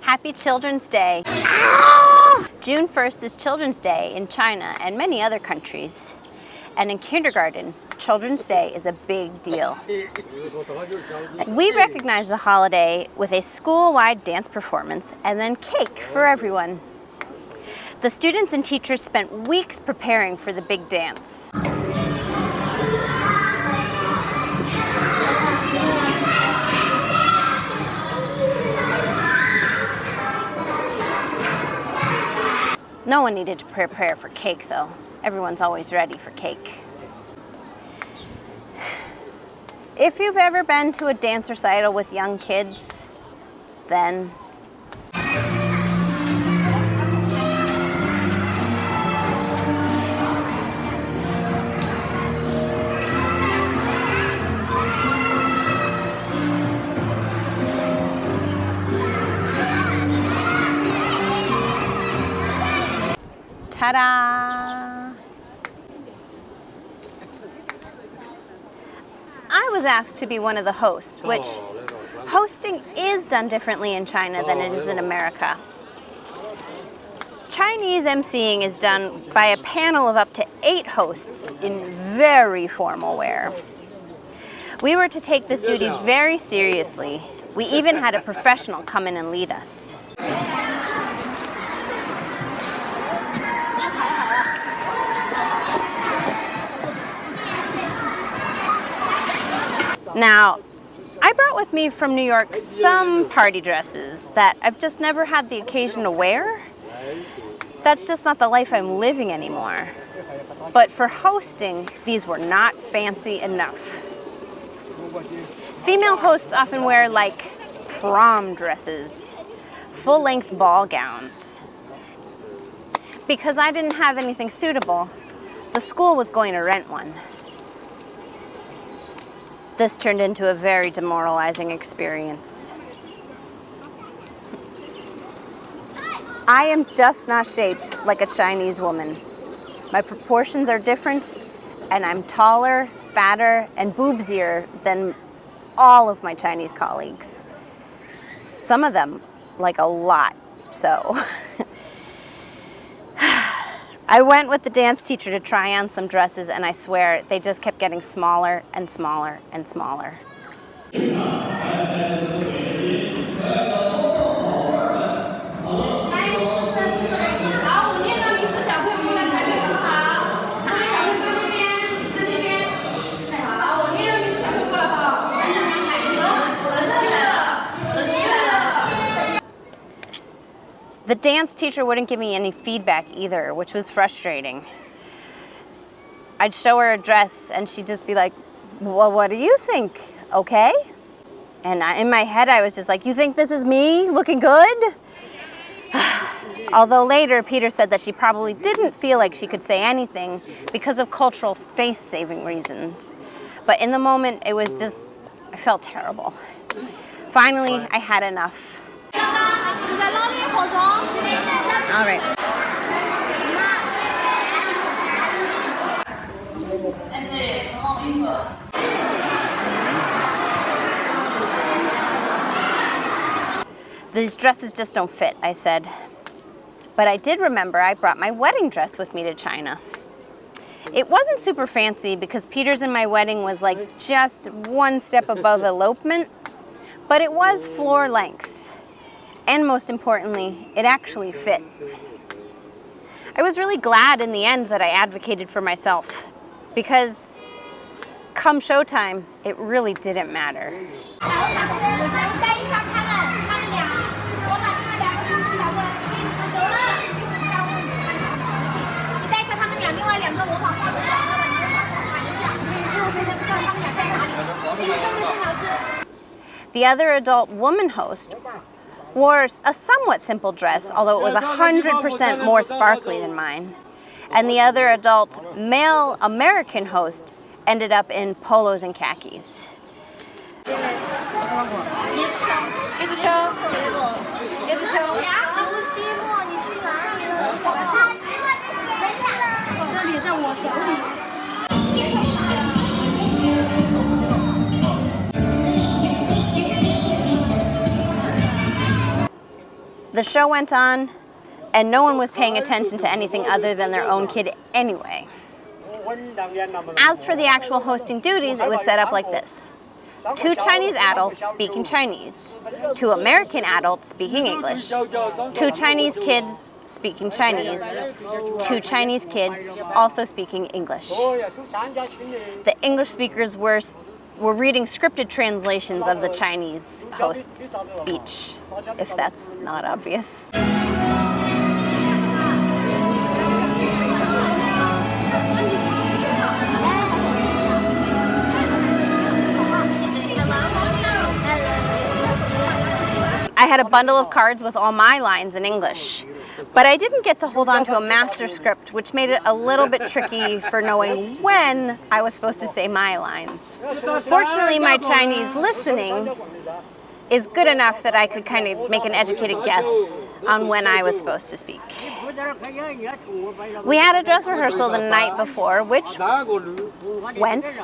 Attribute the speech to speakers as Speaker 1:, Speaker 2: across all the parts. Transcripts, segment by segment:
Speaker 1: Happy Children's Day. June 1st is Children's Day in China and many other countries. And in kindergarten, Children's Day is a big deal. We recognize the holiday with a school-wide dance performance and then cake for everyone. The students and teachers spent weeks preparing for the big dance. No one needed to prepare for cake, though. Everyone's always ready for cake. If you've ever been to a dance recital with young kids, then ta-da! I was asked to be one of the hosts, which hosting is done differently in China than it is in America. Chinese emceeing is done by a panel of up to 8 hosts in very formal wear. We were to take this duty very seriously. We even had a professional come in and lead us. Now, I brought with me from New York some party dresses that I've just never had the occasion to wear. That's just not the life I'm living anymore. But for hosting, these were not fancy enough. Female hosts often wear like prom dresses, full-length ball gowns. Because I didn't have anything suitable, the school was going to rent one. This turned into a very demoralizing experience. I am just not shaped like a Chinese woman. My proportions are different, and I'm taller, fatter, and boobsier than all of my Chinese colleagues. Some of them, like a lot, so. I went with the dance teacher to try on some dresses, and I swear they just kept getting smaller and smaller and smaller. The dance teacher wouldn't give me any feedback either, which was frustrating. I'd show her a dress and she'd just be like, well, what do you think? Okay? And in my head, I was just like, you think this is me looking good? Although later, Peter said that she probably didn't feel like she could say anything because of cultural face-saving reasons. But in the moment, it was just, I felt terrible. Finally, I had enough. All right. These dresses just don't fit, I said. But I did remember I brought my wedding dress with me to China. It wasn't super fancy because Peter's in my wedding was like just one step above elopement, but it was floor length. And most importantly, it actually fit. I was really glad in the end that I advocated for myself because come showtime, it really didn't matter. The other adult woman host wore a somewhat simple dress, although it was 100% more sparkly than mine. And the other adult male American host ended up in polos and khakis. The show went on, and no one was paying attention to anything other than their own kid anyway. As for the actual hosting duties, it was set up like this. 2 Chinese adults speaking Chinese, 2 American adults speaking English, 2 Chinese kids speaking Chinese, 2 Chinese kids also speaking English. The English speakers were reading scripted translations of the Chinese host's speech, if that's not obvious. I had a bundle of cards with all my lines in English, but I didn't get to hold on to a master script, which made it a little bit tricky for knowing when I was supposed to say my lines. Fortunately, my Chinese listening is good enough that I could kind of make an educated guess on when I was supposed to speak. We had a dress rehearsal the night before, which went,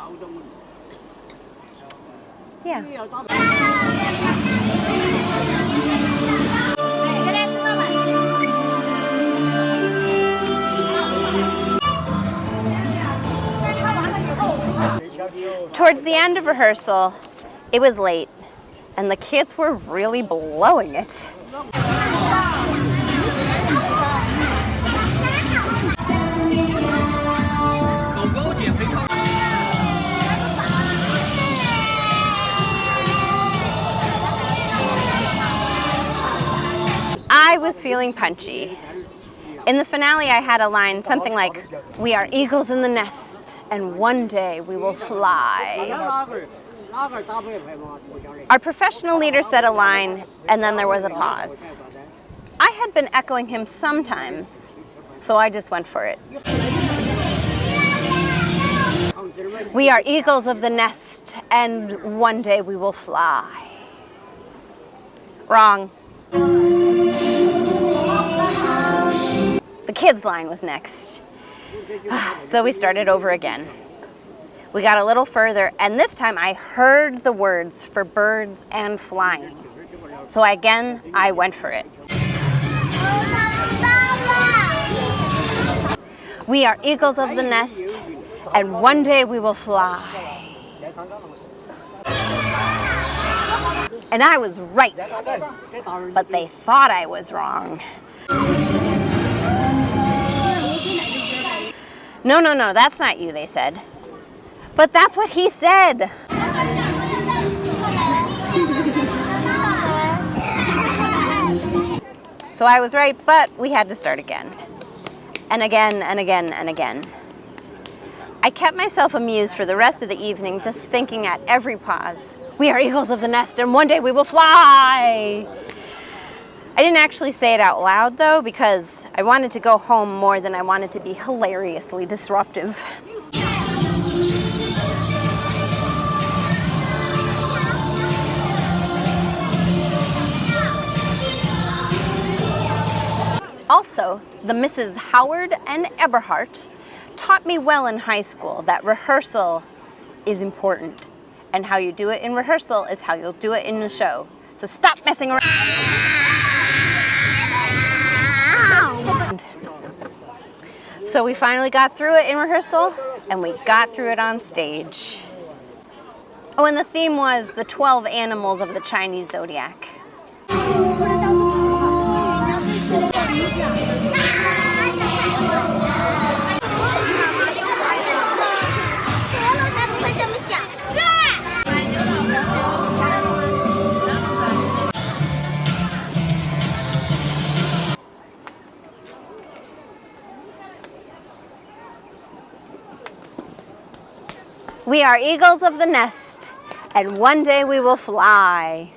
Speaker 1: yeah. Towards the end of rehearsal, it was late, and the kids were really blowing it. I was feeling punchy. In the finale, I had a line something like, "We are eagles in the nest, and one day we will fly." Our professional leader said a line, and then there was a pause. I had been echoing him sometimes, so I just went for it. "We are eagles of the nest, and one day we will fly." Wrong. The kids' line was next. So we started over again. We got a little further, and this time I heard the words for birds and flying. So again, I went for it. "We are eagles of the nest, and one day we will fly." And I was right, but they thought I was wrong. No, that's not you, they said. But that's what he said. So I was right, but we had to start again. And again, and again, and again. I kept myself amused for the rest of the evening, just thinking at every pause, "We are eagles of the nest, and one day we will fly." I didn't actually say it out loud, though, because I wanted to go home more than I wanted to be hilariously disruptive. Also, the Mrs. Howard and Eberhardt taught me well in high school that rehearsal is important, and how you do it in rehearsal is how you'll do it in the show. So stop messing around. So we finally got through it in rehearsal, and we got through it on stage. Oh, and the theme was the 12 animals of the Chinese Zodiac. We are eagles of the nest, and one day we will fly.